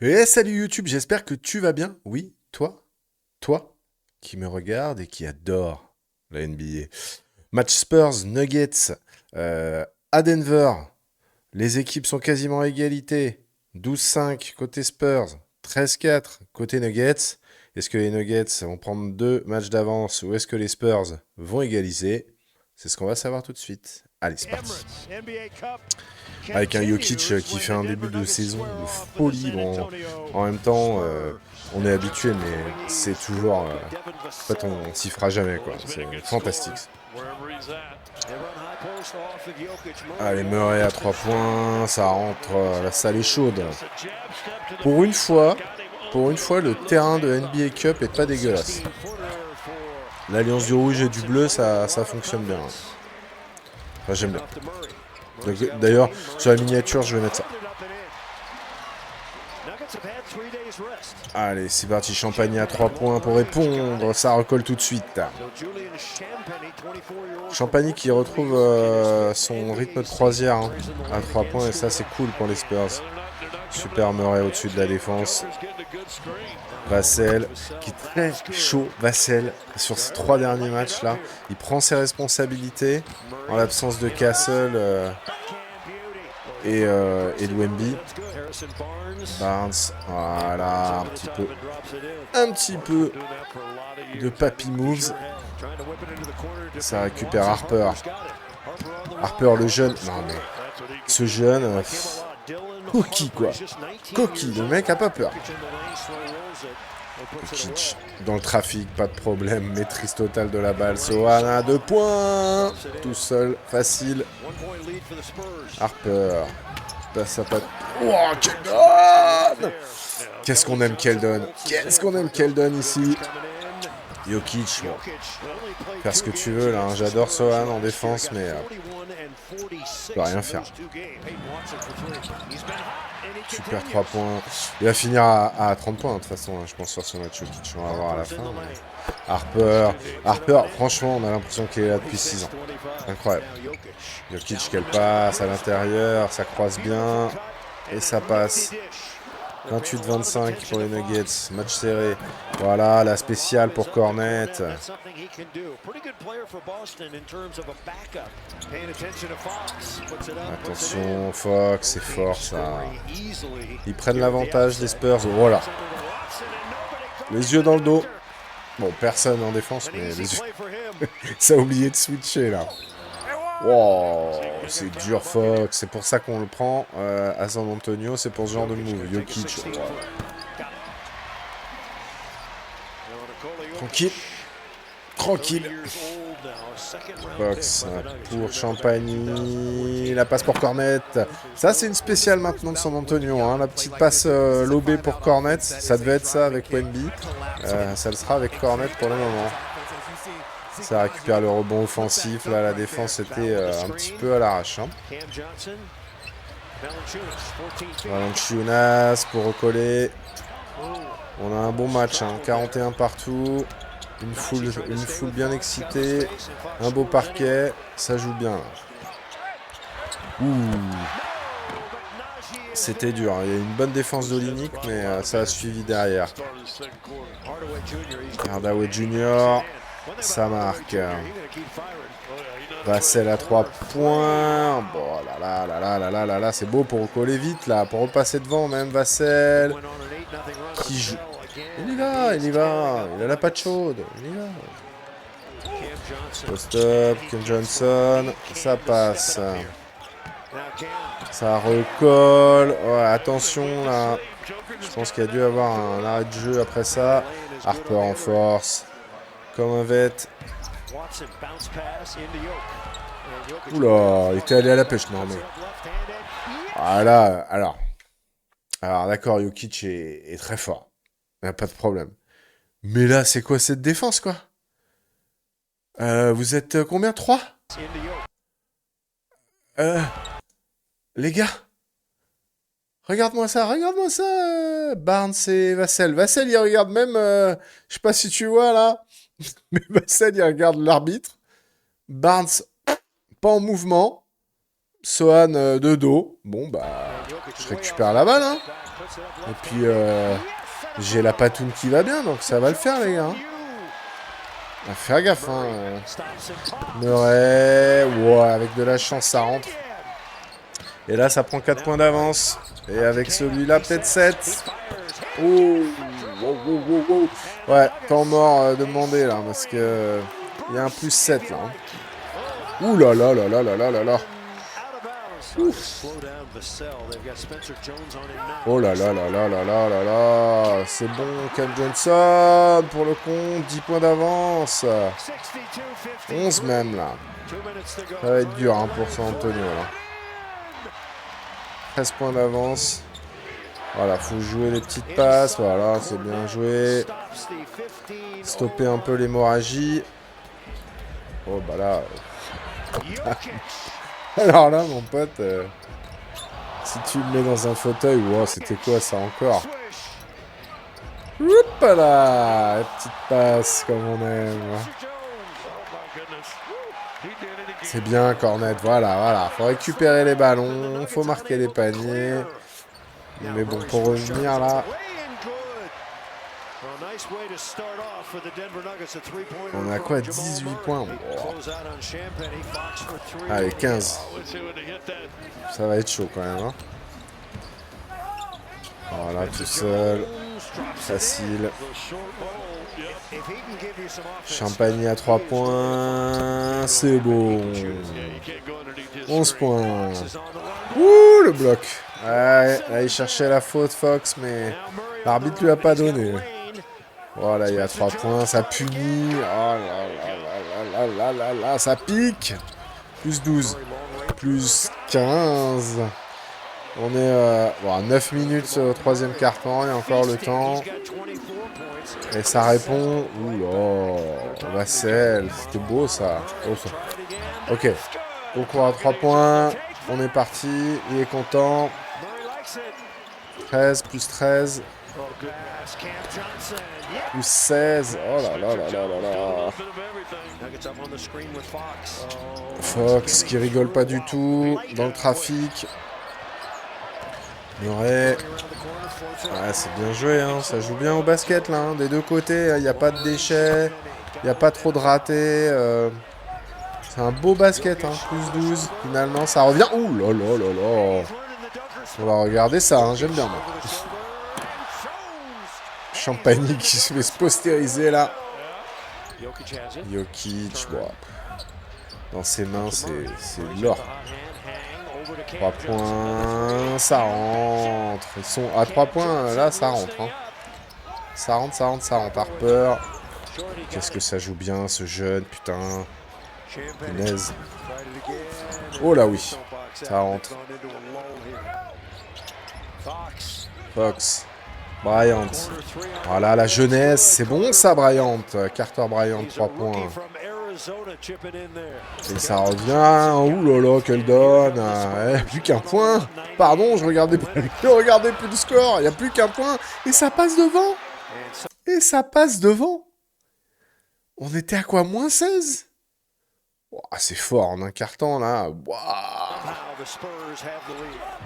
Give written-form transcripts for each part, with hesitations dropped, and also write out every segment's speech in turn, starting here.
Et salut YouTube, j'espère que tu vas bien. Oui, toi, qui me regarde et qui adore la NBA. Match Spurs, Nuggets, à Denver. Les équipes sont quasiment à égalité. 12-5 côté Spurs, 13-4 côté Nuggets. Est-ce que les Nuggets vont prendre deux matchs d'avance ou est-ce que les Spurs vont égaliser? C'est ce qu'on va savoir tout de suite. Allez, c'est parti. Avec un Jokic qui fait un début de saison de folie. Bon, en même temps, on est habitué, mais c'est toujours. En fait, on s'y fera jamais, quoi. C'est fantastique. Allez, Murray à 3 points, ça rentre, la salle est chaude. Pour une fois, le terrain de NBA Cup est pas dégueulasse. L'alliance du rouge et du bleu, ça fonctionne bien. Enfin, j'aime bien. D'ailleurs, sur la miniature, je vais mettre ça. Allez, c'est parti, Champagny à 3 points pour répondre, ça recolle tout de suite. Champagny qui retrouve son rythme de croisière à 3 points, et ça c'est cool pour les Spurs. Super Murray au-dessus de la défense. Vassell, qui est très chaud, Vassell, sur ces 3 derniers matchs là. Il prend ses responsabilités en l'absence de Castle et de Wemby. Barnes, voilà, un petit peu de papy moves. Ça récupère Harper. Harper le jeune, non mais ce jeune, coquille quoi. Coquille, le mec a pas peur. Jokic dans le trafic, pas de problème, maîtrise totale de la balle. Sohan à 2 points, tout seul, facile. Harper, passe à pas. Oh, Keldon! Qu'est-ce qu'on aime Keldon? Qu'est-ce qu'on aime Keldon ici? Jokic, bon. Faire ce que tu veux là, hein. J'adore Sohan en défense, mais je peux rien faire. Super 3 points. Il va finir à 30 points de toute façon, hein, je pense, sur ce match Jokic. On va voir à la fin. Mais... Harper, franchement, on a l'impression qu'il est là depuis 6 ans. Incroyable. Jokic, quelle passe à l'intérieur, ça croise bien. Et ça passe. 28-25 pour les Nuggets, match serré. Voilà, la spéciale pour Cornet. Attention, Fox, c'est fort ça. Ils prennent l'avantage des Spurs, voilà. Les yeux dans le dos. Bon, personne en défense, mais les yeux... ça a oublié de switcher là. Wow, c'est dur Fox, c'est pour ça qu'on le prend à San Antonio, c'est pour ce genre de move. Jokic, wow. Tranquille. Fox pour Champagny, la passe pour Cornet. Ça c'est une spéciale maintenant de San Antonio, hein. La petite passe lobée pour Cornet, ça devait être ça avec Wemby. Ça le sera avec Cornet pour le moment. Ça récupère le rebond offensif. Là, la défense était un petit peu à l'arrache. Hein. Valanciunas pour recoller. On a un bon match. Hein. 41 partout. Une foule bien excitée. Un beau parquet. Ça joue bien. Ouh. C'était dur. Il y a une bonne défense d'Olynyk, mais ça a suivi derrière. Hardaway Jr. Ça marque. Vassell à 3 points. Bon, là, c'est beau pour recoller vite, là. Pour repasser devant, même Vassell. Qui joue. Il y va. Il a la patte chaude. Il y va. Post-up, Ken Johnson. Ça passe. Ça recolle. Ouais, attention, là. Je pense qu'il y a dû avoir un arrêt de jeu après ça. Harper en force. Comme un vet. Oula, il était allé à la pêche, non mais. Voilà, alors d'accord, Jokic est très fort. Il n'y a pas de problème. Mais là, c'est quoi cette défense, quoi? Vous êtes combien? 3? Les gars, regarde-moi ça. Barnes et Vassell. Vassell, il regarde même, je sais pas si tu vois là, mais Vassell, il regarde l'arbitre. Barnes, pas en mouvement. Sohan de dos. Bon, bah, je récupère la balle, hein. Et puis, j'ai la patoune qui va bien, donc ça va le faire, les gars. Faire gaffe, hein. Murray, ouais, avec de la chance, ça rentre. Et là, ça prend 4 points d'avance. Et avec celui-là, peut-être 7. Oh, wow, wow, wow, wow. Ouais, temps mort demandé, là, parce que il y a un plus 7, là. Ouh là là là là là là là là. Ouf. Oh là là là là là là là là. C'est bon, Cam Johnson pour le compte. 10 points d'avance. 11 même, là. Ça va être dur, hein, pour San Antonio, là. 13 points d'avance. Voilà, faut jouer les petites passes. Voilà, c'est bien joué. Stopper un peu l'hémorragie. Oh, bah là... Alors là, mon pote, si tu me mets dans un fauteuil, wow, c'était quoi ça encore? Oups là, la petite passe comme on aime. C'est bien, Cornet, voilà. Faut récupérer les ballons, faut marquer les paniers. Mais bon, pour revenir là... On a quoi? 18 points. Wow. Allez, 15. Ça va être chaud quand même. Hein. Voilà, tout seul. Facile. Champagny à 3 points. C'est bon. 11 points. Ouh, le bloc. Ouais, là, il cherchait la faute, Fox, mais l'arbitre lui a pas donné. Voilà, il y a 3 points, ça punit. Oh là là là là là là, ça pique. Plus 12, plus 15. On est bon, à 9 minutes au troisième quart-temps, il y a encore le temps. Et ça répond. Ouh là, Vassell, c'était beau ça. Oh, ça. Ok, concours à 3 points. On est parti, il est content. 13, plus 13. Plus 16. Oh là là là là là là. Fox qui rigole pas du tout. Dans le trafic. Murray. Ouais, c'est bien joué. Hein. Ça joue bien au basket là. Hein. Des deux côtés. Il n'y a pas de déchets. Il n'y a pas trop de ratés. C'est un beau basket. Hein. Plus 12. Finalement, ça revient. Ouh là là là là. On va regarder ça. Hein. J'aime bien moi. Champagny qui se fait se postériser là. Jokic, bon, dans ses mains, c'est de l'or. 3 points, ça rentre. Ils sont à 3 points, là, ça rentre. Hein. Ça rentre. Harper. Qu'est-ce que ça joue bien, ce jeune, putain. Punaise. Oh là oui, ça rentre. Fox. Bryant. Voilà, la jeunesse. C'est bon, ça, Bryant. Carter Bryant, 3 points. Et ça revient. Ouh là là, quelle donne. Plus qu'un point. Pardon, je regardais plus le score. Il n'y a plus qu'un point. Et ça passe devant. On était à quoi? Moins 16? Wow, c'est fort en un carton, là. Wow.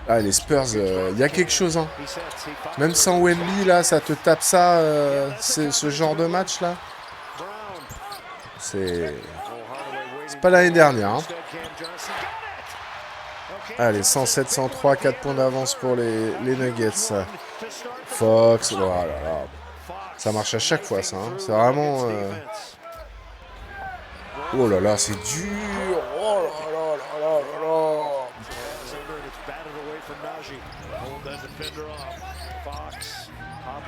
Ah, les Spurs, il y a quelque chose. Hein. Même sans Wemby, là, ça te tape ça, ce genre de match, là. C'est pas l'année dernière. Hein. Allez, 107-103, 4 points d'avance pour les Nuggets. Fox, voilà. Ça marche à chaque fois, ça. Hein. C'est vraiment... Oh là là, c'est dur. Oh là là là là là.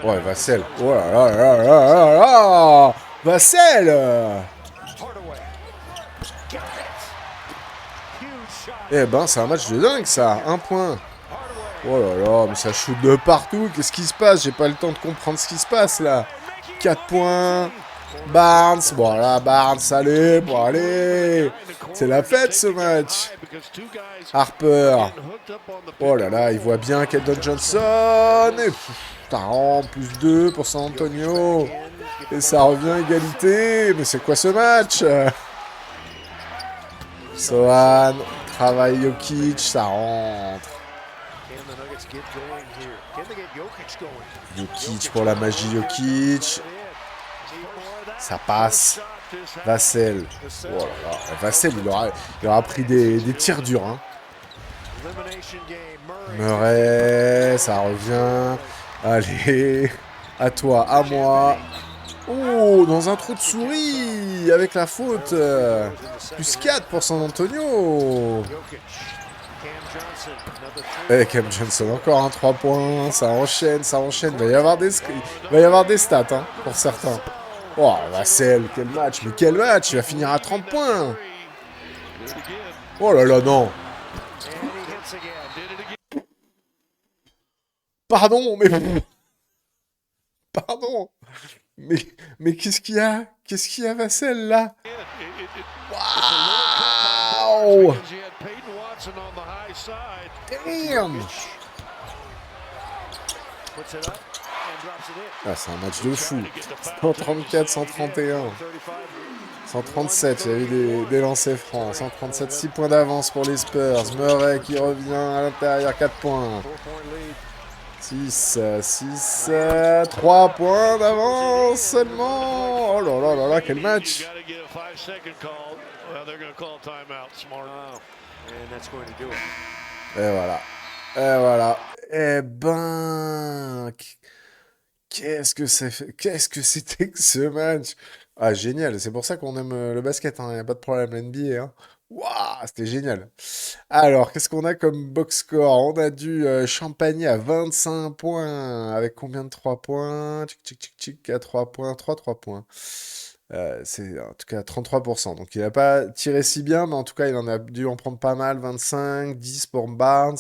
Ouais, Vassell. Oh là là là là là là. Vassell. Eh ben, c'est un match de dingue, ça. 1 point. Oh là là, mais ça shoot de partout. Qu'est-ce qui se passe? J'ai pas le temps de comprendre ce qui se passe, là. 4 points. Barnes, voilà, Barnes, allez, bon, allez. C'est la fête, ce match. Harper. Oh là là, il voit bien Keldon Johnson. Et putain, plus 2 pour San Antonio. Et ça revient égalité. Mais c'est quoi ce match? Sohan, travail Jokic, ça rentre. Jokic pour la magie Jokic. Ça passe. Vassell. Oh là là. Vassell, il aura pris des tirs durs. Hein. Murray, ça revient. Allez. À toi, à moi. Oh, dans un trou de souris. Avec la faute. Plus 4 pour San Antonio. Et Cam Johnson, encore un 3 points. Ça enchaîne, ça enchaîne. Il va y avoir des stats hein, pour certains. Oh, Vassell, quel match. Mais quel match. Il va finir à 30 points. Oh là là, non. Pardon, mais... Pardon. Mais qu'est-ce qu'il y a? Qu'est-ce qu'il y a, Vassell, là? Waouh! Damn! Ah, c'est un match de fou. 134, 131. 137, il y a eu des lancers francs. 137, 6 points d'avance pour les Spurs. Murray qui revient à l'intérieur, 4 points. 6, 6, 3 points d'avance seulement. Oh là là là là, quel match. Et voilà. Et voilà. Eh ben... Qu'est-ce que c'était que ce match? Ah, génial. C'est pour ça qu'on aime le basket, hein. Y a pas de problème, l'NBA, hein. Waouh, c'était génial. Alors, qu'est-ce qu'on a comme box score? On a du Champagné à 25 points. Avec combien de 3 points? Tchic, tchic, tchic, tchic, à 3 points. 3 points. C'est en tout cas 33%. Donc il n'a pas tiré si bien, mais en tout cas il en a dû en prendre pas mal. 25, 10 pour Barnes,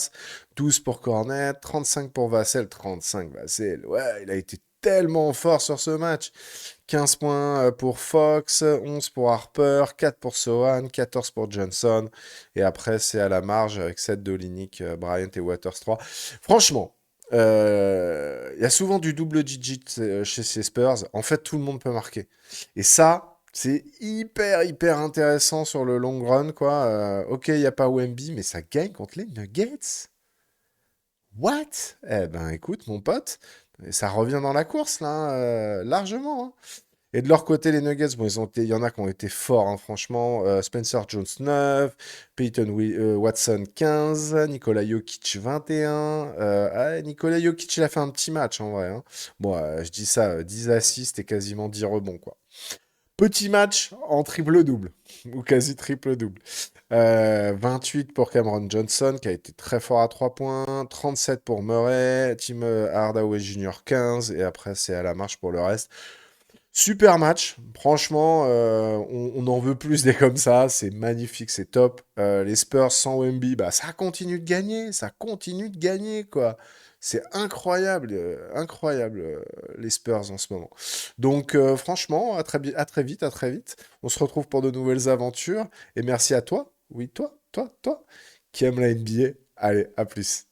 12 pour Cornet, 35 pour Vassell, 35 Vassell. Ouais, il a été tellement fort sur ce match. 15 points pour Fox, 11 pour Harper, 4 pour Sohan, 14 pour Johnson. Et après c'est à la marge avec 7 d'Olynyk, Bryant et Waters 3. Franchement, il y a souvent du double digit chez ces Spurs. En fait, tout le monde peut marquer. Et ça, c'est hyper intéressant sur le long run, quoi. Ok, il n'y a pas Wemby, mais ça gagne contre les Nuggets. What? Eh ben, écoute, mon pote, ça revient dans la course, là, largement. Hein. Et de leur côté, les Nuggets, bon, il y en a qui ont été forts, hein, franchement. Spencer Jones 9, Watson 15, Nikola Jokic 21. Nikola Jokic, il a fait un petit match, en vrai. Hein. Bon, je dis ça, 10 assists et quasiment 10 rebonds, quoi. Petit match en triple-double, ou quasi triple-double. 28 pour Cameron Johnson, qui a été très fort à 3 points. 37 pour Murray. Tim Hardaway Jr. 15. Et après, c'est à la marche pour le reste. Super match, franchement, on en veut plus des comme ça, c'est magnifique, c'est top. Les Spurs sans Wemby, bah ça continue de gagner, quoi. C'est incroyable, incroyable, les Spurs en ce moment. Donc franchement, à très vite, à très vite. On se retrouve pour de nouvelles aventures, et merci à toi, oui, toi, qui aime la NBA. Allez, à plus.